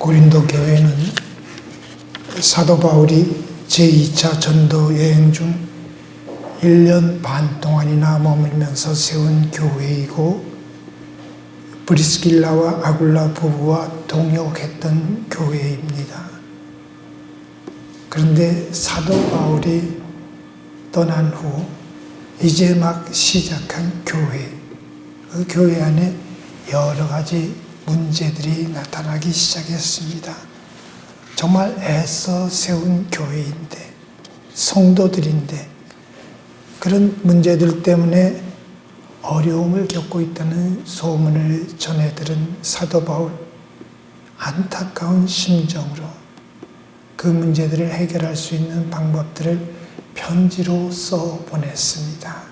고린도 교회는 사도 바울이 제2차 전도 여행 중 1년 반 동안이나 머물면서 세운 교회이고 브리스길라와 아굴라 부부와 동역했던 교회입니다. 그런데 사도 바울이 떠난 후 이제 막 시작한 교회, 그 교회 안에 여러 가지 문제들이 나타나기 시작했습니다. 정말 애써 세운 교회인데, 성도들인데 그런 문제들 때문에 어려움을 겪고 있다는 소문을 전해 들은 사도 바울, 안타까운 심정으로 그 문제들을 해결할 수 있는 방법들을 편지로 써 보냈습니다.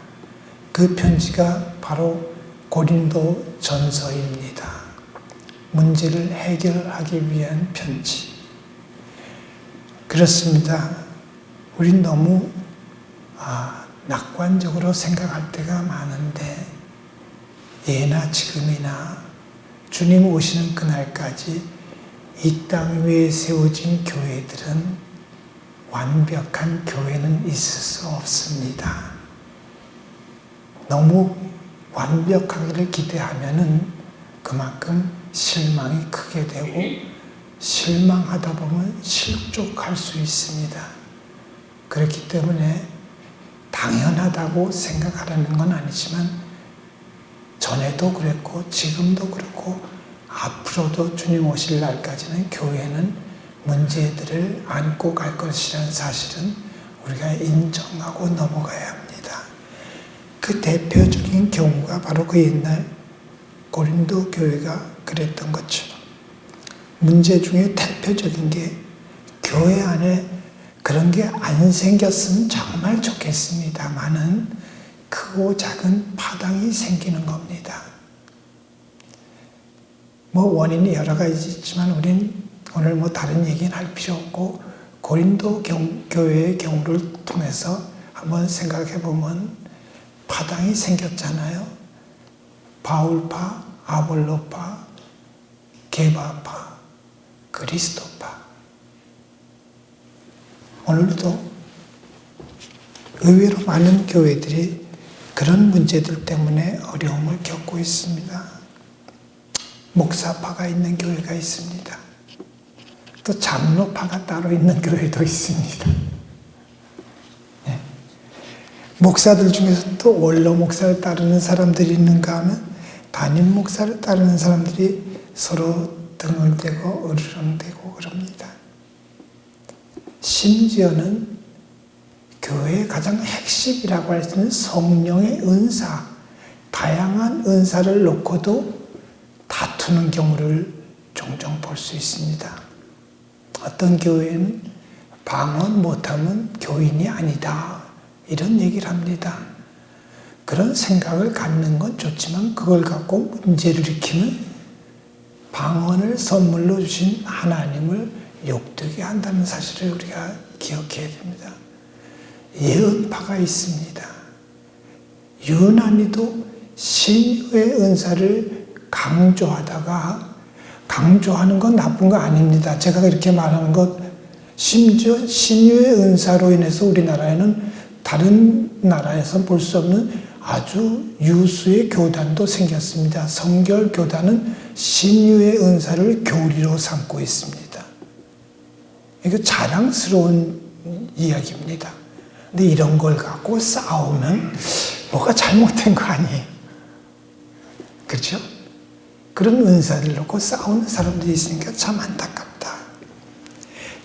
그 편지가 바로 고린도 전서입니다. 문제를 해결하기 위한 편지. 그렇습니다. 우린 너무 낙관적으로 생각할 때가 많은데 예나 지금이나 주님 오시는 그날까지 이 땅 위에 세워진 교회들은 완벽한 교회는 있을 수 없습니다. 너무 완벽하기를 기대하면은 그만큼 실망이 크게 되고 실망하다 보면 실족할 수 있습니다. 그렇기 때문에 당연하다고 생각하라는 건 아니지만 전에도 그랬고 지금도 그렇고 앞으로도 주님 오실 날까지는 교회는 문제들을 안고 갈 것이라는 사실은 우리가 인정하고 넘어가야 합니다. 그 대표적인 경우가 바로 그 옛날 고린도 교회가 그랬던 것처럼 문제 중에 대표적인 게 교회 안에 그런 게 안 생겼으면 정말 좋겠습니다만은 크고 작은 파당이 생기는 겁니다. 원인이 여러 가지 있지만 우린 오늘 다른 얘기는 할 필요 없고 고린도 교회의 경우를 통해서 한번 생각해 보면 파당이 생겼잖아요. 바울파, 아볼로파, 게바파, 그리스도파. 오늘도 의외로 많은 교회들이 그런 문제들 때문에 어려움을 겪고 있습니다. 목사파가 있는 교회가 있습니다. 또 장로파가 따로 있는 교회도 있습니다. 네. 목사들 중에서 또 원로 목사를 따르는 사람들이 있는가 하면 담임 목사를 따르는 사람들이 서로 등을 대고 으르렁대고 그럽니다. 심지어는 교회의 가장 핵심이라고 할 수 있는 성령의 은사, 다양한 은사를 놓고도 다투는 경우를 종종 볼 수 있습니다. 어떤 교회는 방언 못하면 교인이 아니다 이런 얘기를 합니다. 그런 생각을 갖는 건 좋지만 그걸 갖고 문제를 일으키면 방언을 선물로 주신 하나님을 욕되게 한다는 사실을 우리가 기억해야 됩니다. 예언파가 있습니다. 유난히도 신유의 은사를 강조하다가 강조하는 건 나쁜 거 아닙니다. 제가 이렇게 말하는 것 심지어 신유의 은사로 인해서 우리나라에는 다른 나라에서 볼 수 없는 아주 유수의 교단도 생겼습니다. 성결 교단은 신유의 은사를 교리로 삼고 있습니다. 이거 자랑스러운 이야기입니다. 근데 이런 걸 갖고 싸우면 뭐가 잘못된 거 아니에요? 그렇죠? 그런 은사를 놓고 싸우는 사람들이 있으니까 참 안타깝다.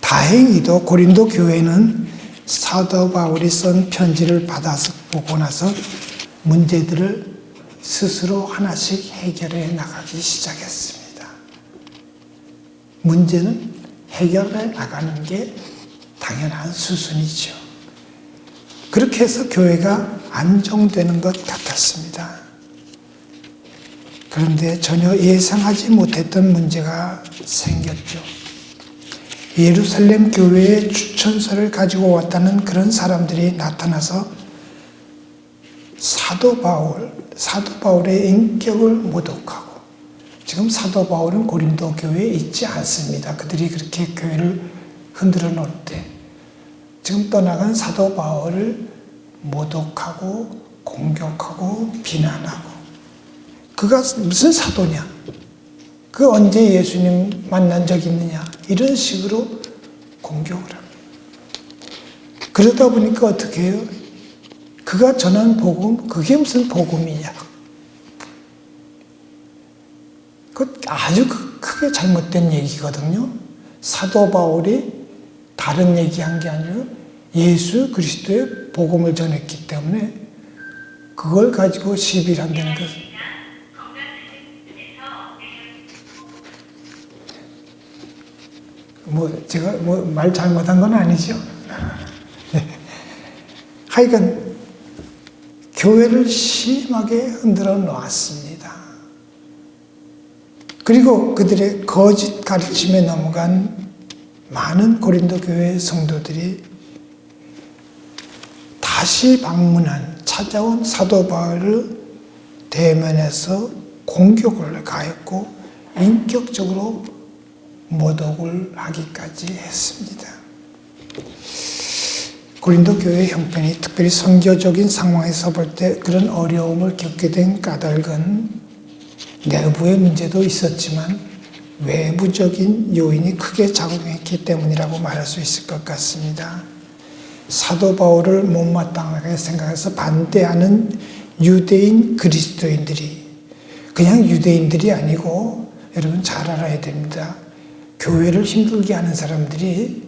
다행히도 고린도 교회는 사도 바울이 쓴 편지를 받아서 보고 나서 문제들을 스스로 하나씩 해결해 나가기 시작했습니다. 문제는 해결해 나가는 게 당연한 수순이죠. 그렇게 해서 교회가 안정되는 것 같았습니다. 그런데 전혀 예상하지 못했던 문제가 생겼죠. 예루살렘 교회에 추천서를 가지고 왔다는 그런 사람들이 나타나서 사도 바울의 인격을 모독하고 지금 사도 바울은 고린도 교회에 있지 않습니다. 그들이 그렇게 교회를 흔들어 놓을 때 지금 떠나간 사도 바울을 모독하고 공격하고 비난하고, 그가 무슨 사도냐? 그 언제 예수님 만난 적 있느냐? 이런 식으로 공격을 합니다. 그러다 보니까 어떻게 해요? 그가 전한 복음, 그게 무슨 복음이냐? 그 아주 크게 잘못된 얘기거든요. 사도 바울이 다른 얘기한 게 아니라 예수 그리스도의 복음을 전했기 때문에 그걸 가지고 시비한다는 것은, 제가 말 잘못한 건 아니죠. 네. 하여간 교회를 심하게 흔들어 놓았습니다. 그리고 그들의 거짓 가르침에 넘어간 많은 고린도 교회 성도들이 다시 찾아온 사도 바울을 대면해서 공격을 가했고 인격적으로 모독을 하기까지 했습니다. 고린도 교회 형편이 특별히 선교적인 상황에서 볼 때 그런 어려움을 겪게 된 까닭은 내부의 문제도 있었지만 외부적인 요인이 크게 작용했기 때문이라고 말할 수 있을 것 같습니다. 사도 바울을 못마땅하게 생각해서 반대하는 유대인 그리스도인들이, 그냥 유대인들이 아니고 여러분 잘 알아야 됩니다. 교회를 힘들게 하는 사람들이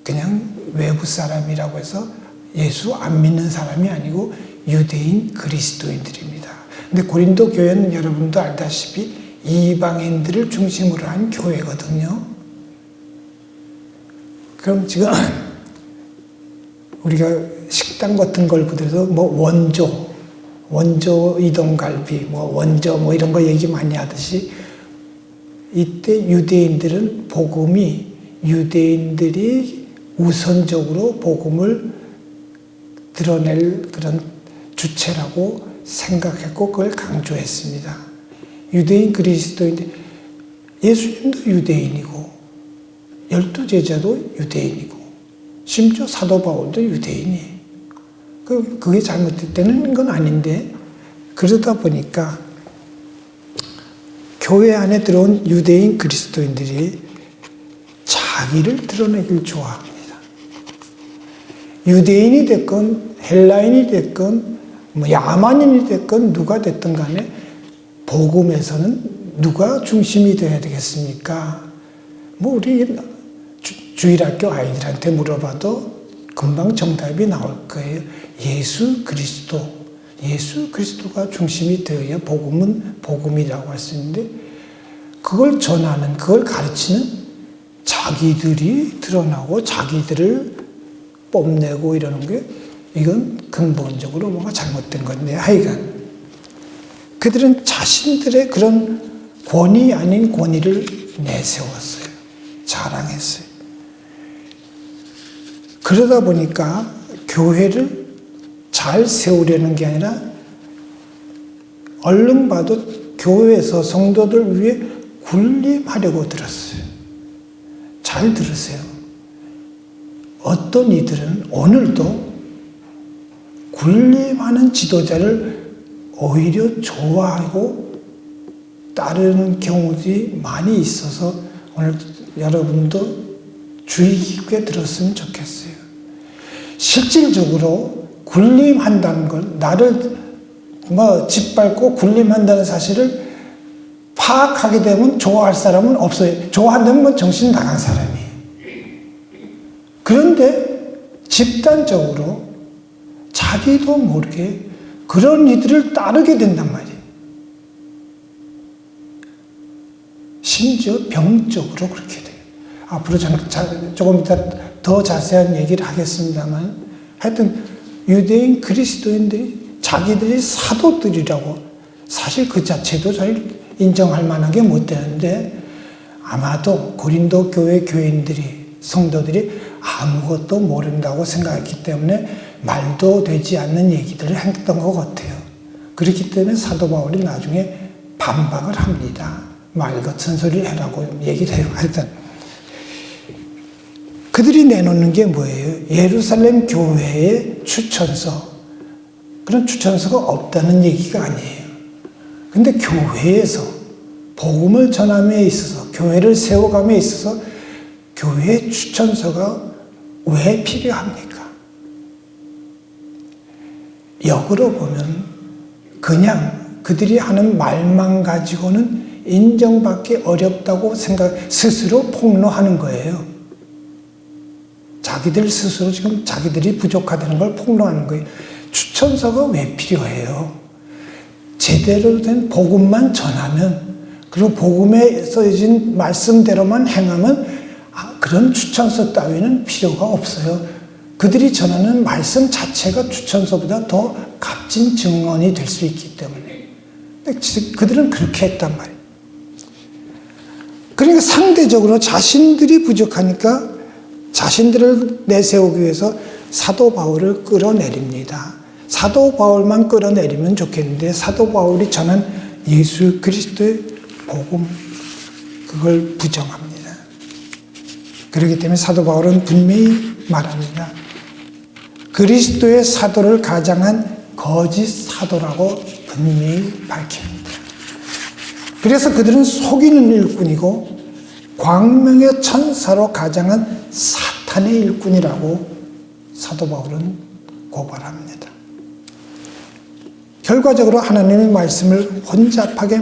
그냥 외부 사람이라고 해서 예수 안 믿는 사람이 아니고 유대인 그리스도인들입니다. 근데 고린도 교회는 여러분도 알다시피 이방인들을 중심으로 한 교회거든요. 그럼 지금 우리가 식당 같은 걸 보더라도 원조 이동갈비, 원조 이런 거 얘기 많이 하듯이 이때 유대인들은 복음이, 유대인들이 우선적으로 복음을 드러낼 그런 주체라고 생각했고 그걸 강조했습니다. 유대인 그리스도인들, 예수님도 유대인이고 12제자도 유대인이고 심지어 사도 바울도 유대인이에요. 그게 잘못됐다는 건 아닌데, 그러다 보니까 교회 안에 들어온 유대인 그리스도인들이 자기를 드러내길 좋아합니다. 유대인이 됐건 헬라인이 됐건 야만인이 됐건 누가 됐든 간에 복음에서는 누가 중심이 되어야 되겠습니까? 우리 주일학교 아이들한테 물어봐도 금방 정답이 나올 거예요. 예수 그리스도가 중심이 되어야 복음은 복음이라고 할 수 있는데, 그걸 전하는, 그걸 가르치는 자기들이 드러나고 자기들을 뽐내고 이러는 게, 이건 근본적으로 뭔가 잘못된 건데, 하여간 그들은 자신들의 그런 권위 아닌 권위를 내세웠어요. 자랑했어요. 그러다 보니까 교회를 잘 세우려는 게 아니라 얼른 봐도 교회에서 성도들 위해 군림하려고 들었어요. 잘 들으세요. 어떤 이들은 오늘도 군림하는 지도자를 오히려 좋아하고 따르는 경우들이 많이 있어서 오늘 여러분도 주의 깊게 들었으면 좋겠어요. 실질적으로 군림한다는 걸, 나를 짓밟고 군림한다는 사실을 파악하게 되면 좋아할 사람은 없어요. 좋아한다면 정신 나간 사람이에요. 그런데 집단적으로 자기도 모르게 그런 이들을 따르게 된단 말이에요. 심지어 병적으로 그렇게 돼요. 앞으로 조금 이따 더 자세한 얘기를 하겠습니다만, 하여튼 유대인 그리스도인들이 자기들이 사도들이라고, 사실 그 자체도 잘 인정할 만하게 못 되는데, 아마도 고린도 교회 교인들이, 성도들이 아무것도 모른다고 생각했기 때문에 말도 되지 않는 얘기들을 했던 것 같아요. 그렇기 때문에 사도 바울이 나중에 반박을 합니다. 말 같은 소리를 해라고 얘기를 해요. 하여튼 그들이 내놓는 게 뭐예요? 예루살렘 교회의 추천서. 그런 추천서가 없다는 얘기가 아니에요. 근데 교회에서 복음을 전함에 있어서, 교회를 세워감에 있어서 교회의 추천서가 왜 필요합니까? 역으로 보면 그냥 그들이 하는 말만 가지고는 인정받기 어렵다고 스스로 폭로하는 거예요. 자기들 스스로 지금 자기들이 부족하다는 걸 폭로하는 거예요. 추천서가 왜 필요해요? 제대로 된 복음만 전하면, 그리고 복음에 써진 말씀대로만 행하면 그런 추천서 따위는 필요가 없어요. 그들이 전하는 말씀 자체가 추천서보다 더 값진 증언이 될 수 있기 때문에. 그들은 그렇게 했단 말이에요. 그러니까 상대적으로 자신들이 부족하니까 자신들을 내세우기 위해서 사도 바울을 끌어내립니다. 사도 바울만 끌어내리면 좋겠는데 사도 바울이 전한 예수 그리스도의 복음, 그걸 부정합니다. 그렇기 때문에 사도 바울은 분명히 말합니다. 그리스도의 사도를 가장한 거짓 사도라고 분명히 밝힙니다. 그래서 그들은 속이는 일꾼이고 광명의 천사로 가장한 사탄의 일꾼이라고 사도 바울은 고발합니다. 결과적으로 하나님의 말씀을 혼잡하게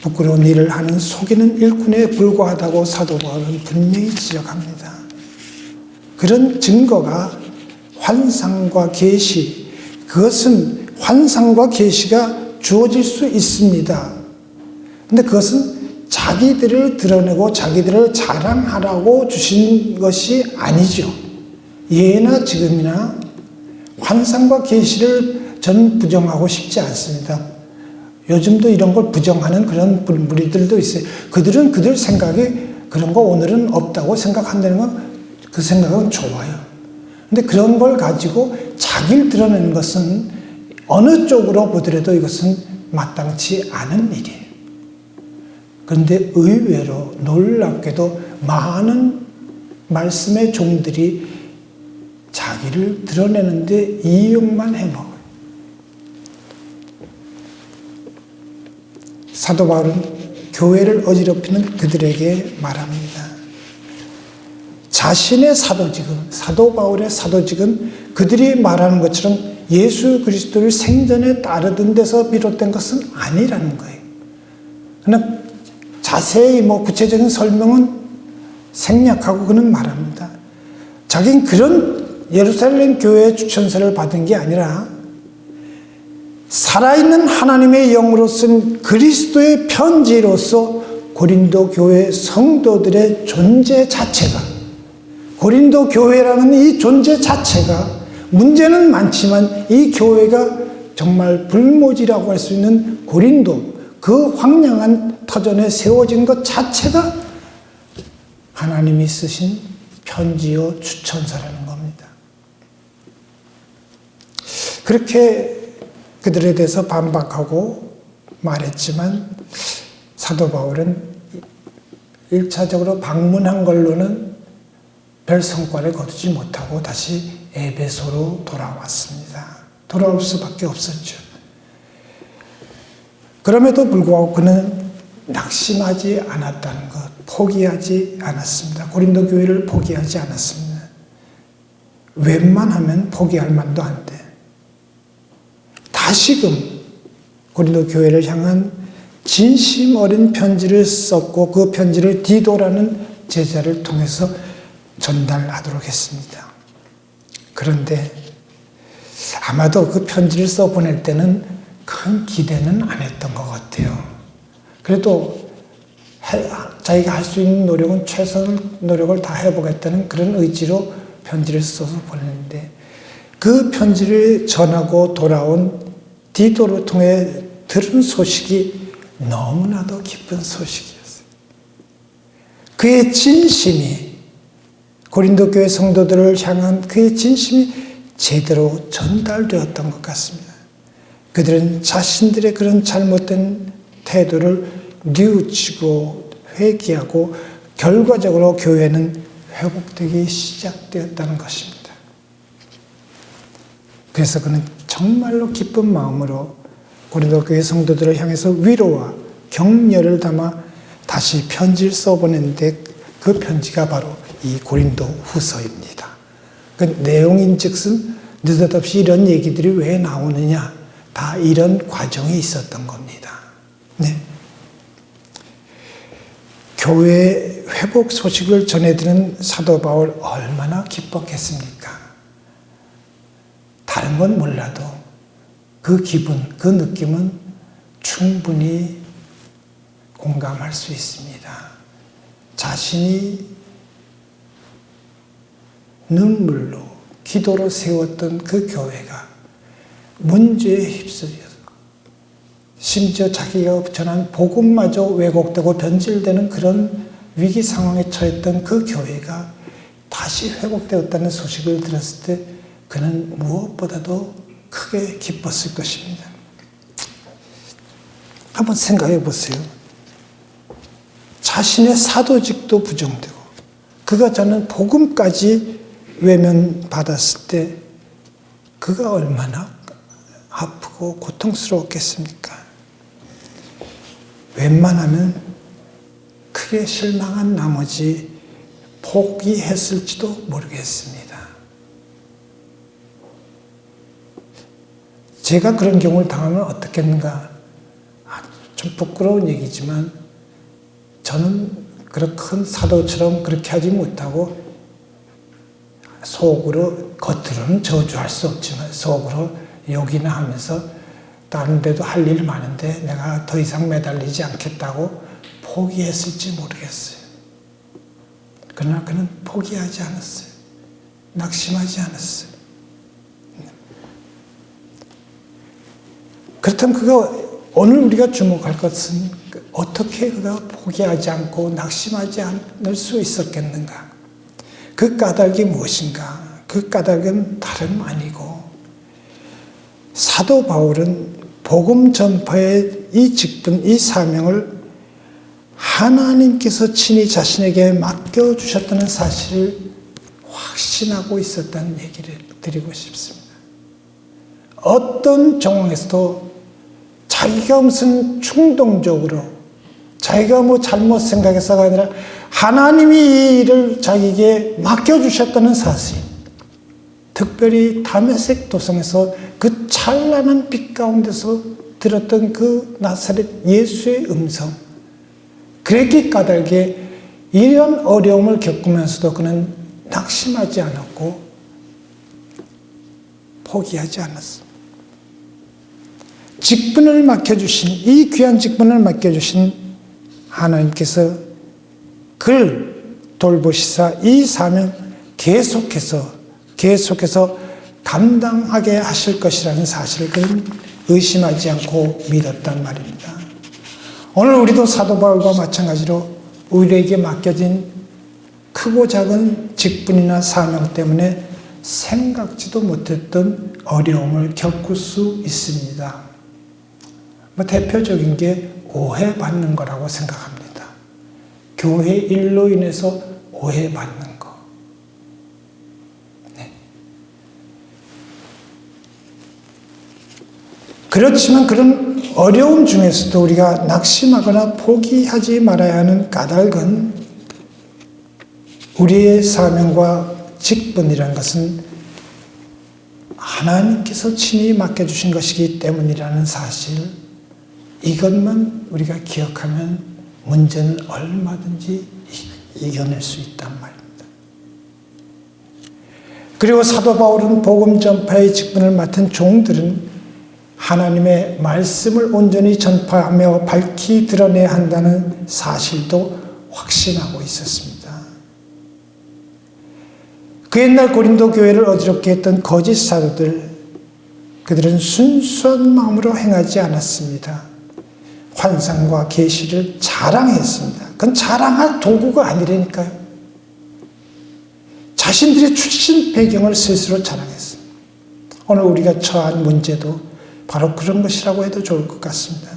부끄러운 일을 하는 속이는 일꾼에 불과하다고 사도 바울은 분명히 지적합니다. 그런 증거가 환상과 계시, 그것은 환상과 계시가 주어질 수 있습니다. 근데 그것은 자기들을 드러내고 자기들을 자랑하라고 주신 것이 아니죠. 예나 지금이나 환상과 계시를 저는 부정하고 싶지 않습니다. 요즘도 이런 걸 부정하는 그런 무리들도 있어요. 그들은 그들 생각에 그런 거 오늘은 없다고 생각한다는 건 그 생각은 좋아요. 근데 그런 걸 가지고 자기를 드러내는 것은 어느 쪽으로 보더라도 이것은 마땅치 않은 일이에요. 그런데 의외로 놀랍게도 많은 말씀의 종들이 자기를 드러내는데 이용만 해먹어요. 사도 바울은 교회를 어지럽히는 그들에게 말합니다. 자신의 사도직은, 사도 바울의 사도직은 그들이 말하는 것처럼 예수 그리스도를 생전에 따르던 데서 비롯된 것은 아니라는 거예요. 그러나 자세히 구체적인 설명은 생략하고 그는 말합니다. 자기는 그런 예루살렘 교회의 추천서를 받은 게 아니라 살아있는 하나님의 영으로 쓴 그리스도의 편지로서 고린도 교회 성도들의 존재 자체가, 고린도 교회라는 이 존재 자체가, 문제는 많지만 이 교회가 정말 불모지라고 할 수 있는 고린도, 그 황량한 터전에 세워진 것 자체가 하나님이 쓰신 편지요 추천서라는 겁니다. 그렇게 그들에 대해서 반박하고 말했지만 사도 바울은 1차적으로 방문한 걸로는 별 성과를 거두지 못하고 다시 에베소로 돌아왔습니다. 돌아올 수밖에 없었죠. 그럼에도 불구하고 그는 낙심하지 않았다는 것, 포기하지 않았습니다. 고린도 교회를 포기하지 않았습니다. 웬만하면 포기할 만도 한데 다시금 고린도 교회를 향한 진심 어린 편지를 썼고 그 편지를 디도라는 제자를 통해서 전달하도록 했습니다. 그런데 아마도 그 편지를 써보낼 때는 큰 기대는 안 했던 것 같아요. 그래도 자기가 할 수 있는 노력은 최선의 노력을 다 해보겠다는 그런 의지로 편지를 써서 보냈는데 그 편지를 전하고 돌아온 디도를 통해 들은 소식이 너무나도 기쁜 소식이었어요. 그의 진심이, 고린도 교회 성도들을 향한 그의 진심이 제대로 전달되었던 것 같습니다. 그들은 자신들의 그런 잘못된 태도를 뉘우치고 회개하고 결과적으로 교회는 회복되기 시작되었다는 것입니다. 그래서 그는 정말로 기쁜 마음으로 고린도 교회 성도들을 향해서 위로와 격려를 담아 다시 편지를 써보냈는데 그 편지가 바로 이 고린도 후서입니다. 그 내용인즉슨 느닷없이 이런 얘기들이 왜 나오느냐, 다 이런 과정이 있었던 겁니다. 네. 교회 회복 소식을 전해드는 사도 바울 얼마나 기뻤겠습니까? 다른 건 몰라도 그 기분, 그 느낌은 충분히 공감할 수 있습니다. 자신이 눈물로, 기도로 세웠던 그 교회가 문제에 휩쓸려서 심지어 자기가 전한 복음마저 왜곡되고 변질되는 그런 위기 상황에 처했던 그 교회가 다시 회복되었다는 소식을 들었을 때 그는 무엇보다도 크게 기뻤을 것입니다. 한번 생각해 보세요. 자신의 사도직도 부정되고 그가 전한 복음까지 외면받았을 때 그가 얼마나 아프고 고통스러웠겠습니까? 웬만하면 크게 실망한 나머지 포기했을지도 모르겠습니다. 제가 그런 경우를 당하면 어떻겠는가? 좀 부끄러운 얘기지만 저는 그런 큰 사도처럼 그렇게 하지 못하고 속으로, 겉으로는 저주할 수 없지만 속으로 욕이나 하면서 다른 데도 할 일 많은데 내가 더 이상 매달리지 않겠다고 포기했을지 모르겠어요. 그러나 그는 포기하지 않았어요. 낙심하지 않았어요. 그렇다면 그가 오늘 우리가 주목할 것은 어떻게 그가 포기하지 않고 낙심하지 않을 수 있었겠는가? 그 까닭이 무엇인가? 그 까닭은 다름 아니고 사도 바울은 복음 전파의 이 직분, 이 사명을 하나님께서 친히 자신에게 맡겨주셨다는 사실을 확신하고 있었다는 얘기를 드리고 싶습니다. 어떤 정황에서도 자기가 무슨 충동적으로 자기가 뭐 잘못 생각해서가 아니라 하나님이 이 일을 자기에게 맡겨주셨다는 사실, 특별히 다메섹 도성에서 그 찬란한 빛 가운데서 들었던 그 나사렛 예수의 음성, 그랬기 까닭에 이런 어려움을 겪으면서도 그는 낙심하지 않았고 포기하지 않았습니다. 직분을 맡겨주신, 이 귀한 직분을 맡겨주신 하나님께서 그를 돌보시사 이 사명 계속해서 감당하게 하실 것이라는 사실을 그는 의심하지 않고 믿었단 말입니다. 오늘 우리도 사도 바울과 마찬가지로 우리에게 맡겨진 크고 작은 직분이나 사명 때문에 생각지도 못했던 어려움을 겪을 수 있습니다. 대표적인 게 오해받는 거라고 생각합니다. 교회 일로 인해서 오해받는 거. 네. 그렇지만 그런 어려움 중에서도 우리가 낙심하거나 포기하지 말아야 하는 까닭은 우리의 사명과 직분이라는 것은 하나님께서 친히 맡겨주신 것이기 때문이라는 사실, 이것만 우리가 기억하면 문제는 얼마든지 이겨낼 수 있단 말입니다. 그리고 사도 바울은 복음 전파의 직분을 맡은 종들은 하나님의 말씀을 온전히 전파하며 밝히 드러내야 한다는 사실도 확신하고 있었습니다. 그 옛날 고린도 교회를 어지럽게 했던 거짓 사도들, 그들은 순수한 마음으로 행하지 않았습니다. 환상과 계시를 자랑했습니다. 그건 자랑할 도구가 아니라니까요. 자신들의 출신 배경을 스스로 자랑했습니다. 오늘 우리가 처한 문제도 바로 그런 것이라고 해도 좋을 것 같습니다.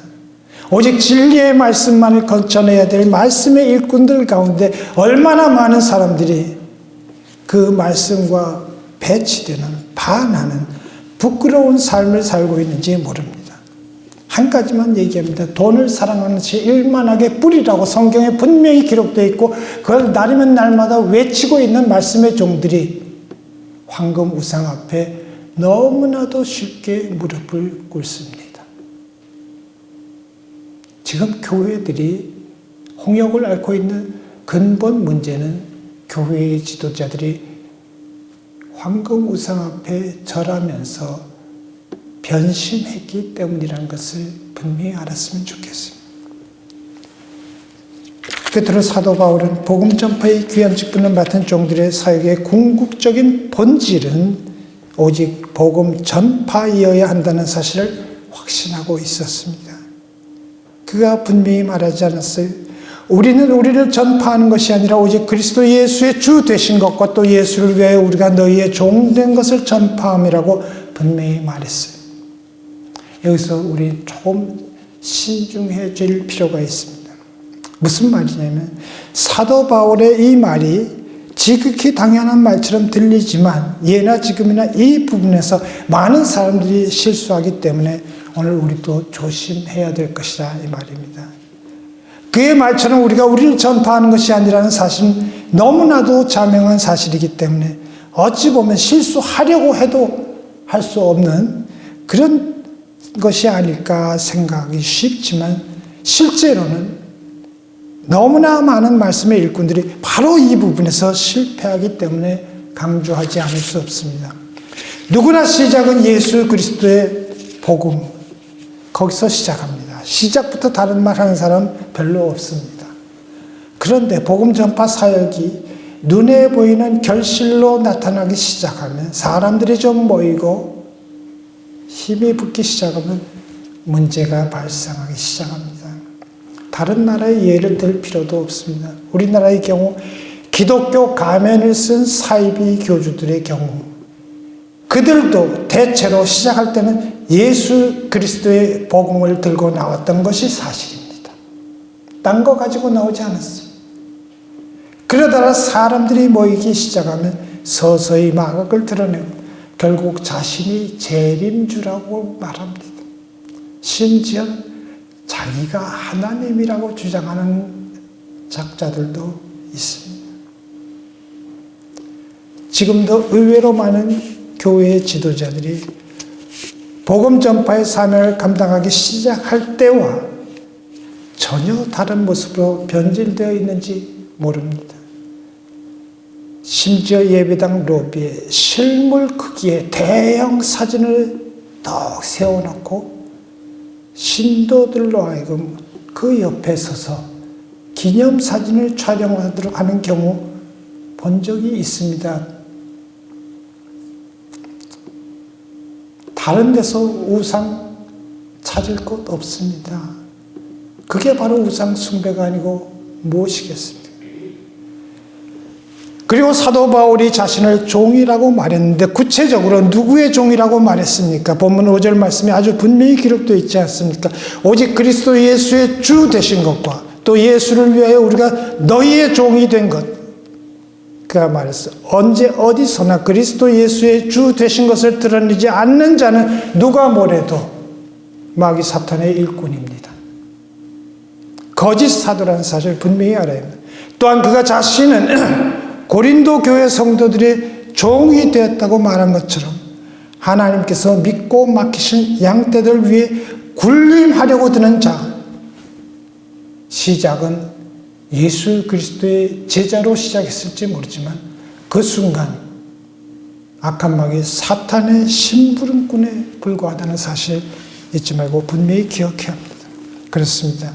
오직 진리의 말씀만을 전해야 될 말씀의 일꾼들 가운데 얼마나 많은 사람들이 그 말씀과 배치되는, 반하는 부끄러운 삶을 살고 있는지 모릅니다. 한 가지만 얘기합니다. 돈을 사랑하는 것이 일만하게 뿌리라고 성경에 분명히 기록되어 있고 그걸 날이면 날마다 외치고 있는 말씀의 종들이 황금 우상 앞에 너무나도 쉽게 무릎을 꿇습니다. 지금 교회들이 홍역을 앓고 있는 근본 문제는 교회의 지도자들이 황금 우상 앞에 절하면서 변심했기 때문이라는 것을 분명히 알았으면 좋겠습니다. 끝으로 사도 바울은 복음 전파의 귀한 직분을 맡은 종들의 사역의 궁극적인 본질은 오직 복음 전파이어야 한다는 사실을 확신하고 있었습니다. 그가 분명히 말하지 않았어요. 우리는 우리를 전파하는 것이 아니라 오직 그리스도 예수의 주 되신 것과 또 예수를 위해 우리가 너희의 종 된 것을 전파함이라고 분명히 말했어요. 여기서 우리 조금 신중해질 필요가 있습니다. 무슨 말이냐면 사도 바울의 이 말이 지극히 당연한 말처럼 들리지만 예나 지금이나 이 부분에서 많은 사람들이 실수하기 때문에 오늘 우리도 조심해야 될 것이다 이 말입니다. 그의 말처럼 우리가 우리를 전파하는 것이 아니라는 사실은 너무나도 자명한 사실이기 때문에 어찌 보면 실수하려고 해도 할 수 없는 그런 것이 아닐까 생각이 쉽지만 실제로는 너무나 많은 말씀의 일꾼들이 바로 이 부분에서 실패하기 때문에 강조하지 않을 수 없습니다. 누구나 시작은 예수 그리스도의 복음, 거기서 시작합니다. 시작부터 다른 말 하는 사람 별로 없습니다. 그런데 복음 전파 사역이 눈에 보이는 결실로 나타나기 시작하면 사람들이 좀 모이고 힘이 붙기 시작하면 문제가 발생하기 시작합니다. 다른 나라의 예를 들 필요도 없습니다. 우리나라의 경우 기독교 가면을 쓴 사이비 교주들의 경우 그들도 대체로 시작할 때는 예수 그리스도의 복음을 들고 나왔던 것이 사실입니다. 딴 거 가지고 나오지 않았어요. 그러다가 사람들이 모이기 시작하면 서서히 마각을 드러내고 결국 자신이 재림주라고 말합니다. 심지어 자기가 하나님이라고 주장하는 작자들도 있습니다. 지금도 의외로 많은 교회의 지도자들이 복음 전파의 사명을 감당하기 시작할 때와 전혀 다른 모습으로 변질되어 있는지 모릅니다. 심지어 예배당 로비에 실물 크기의 대형 사진을 딱 세워놓고 신도들로 하여금 그 옆에 서서 기념사진을 촬영하도록 하는 경우 본 적이 있습니다. 다른 데서 우상 찾을 것 없습니다. 그게 바로 우상 숭배가 아니고 무엇이겠습니까? 그리고 사도 바울이 자신을 종이라고 말했는데 구체적으로 누구의 종이라고 말했습니까? 본문 5절 말씀에 아주 분명히 기록되어 있지 않습니까? 오직 그리스도 예수의 주 되신 것과 또 예수를 위하여 우리가 너희의 종이 된 것. 그가 말했어. 언제 어디서나 그리스도 예수의 주 되신 것을 드러내지 않는 자는 누가 뭐래도 마귀 사탄의 일꾼입니다. 거짓 사도라는 사실을 분명히 알아야 합니다. 또한 그가 자신은 고린도 교회 성도들의 종이 되었다고 말한 것처럼 하나님께서 믿고 맡기신 양떼들 위해 군림하려고 드는 자, 시작은 예수 그리스도의 제자로 시작했을지 모르지만 그 순간 악한 마귀 사탄의 심부름꾼에 불과하다는 사실 잊지 말고 분명히 기억해야 합니다. 그렇습니다.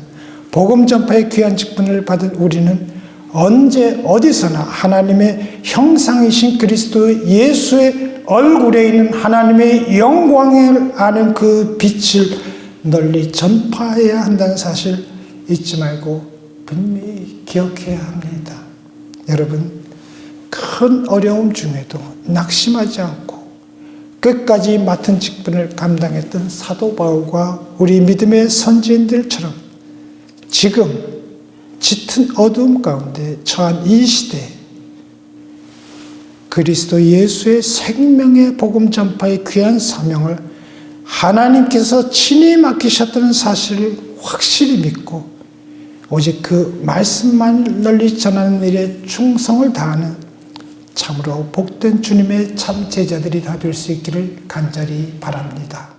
복음 전파의 귀한 직분을 받은 우리는 언제 어디서나 하나님의 형상이신 그리스도 예수의 얼굴에 있는 하나님의 영광을 아는 그 빛을 널리 전파해야 한다는 사실 잊지 말고 분명히 기억해야 합니다. 여러분, 큰 어려움 중에도 낙심하지 않고 끝까지 맡은 직분을 감당했던 사도 바울과 우리 믿음의 선지인들처럼 지금 짙은 어두움 가운데 처한 이 시대에 그리스도 예수의 생명의 복음 전파의 귀한 사명을 하나님께서 친히 맡기셨다는 사실을 확실히 믿고 오직 그 말씀만 널리 전하는 일에 충성을 다하는 참으로 복된 주님의 참 제자들이 다 될 수 있기를 간절히 바랍니다.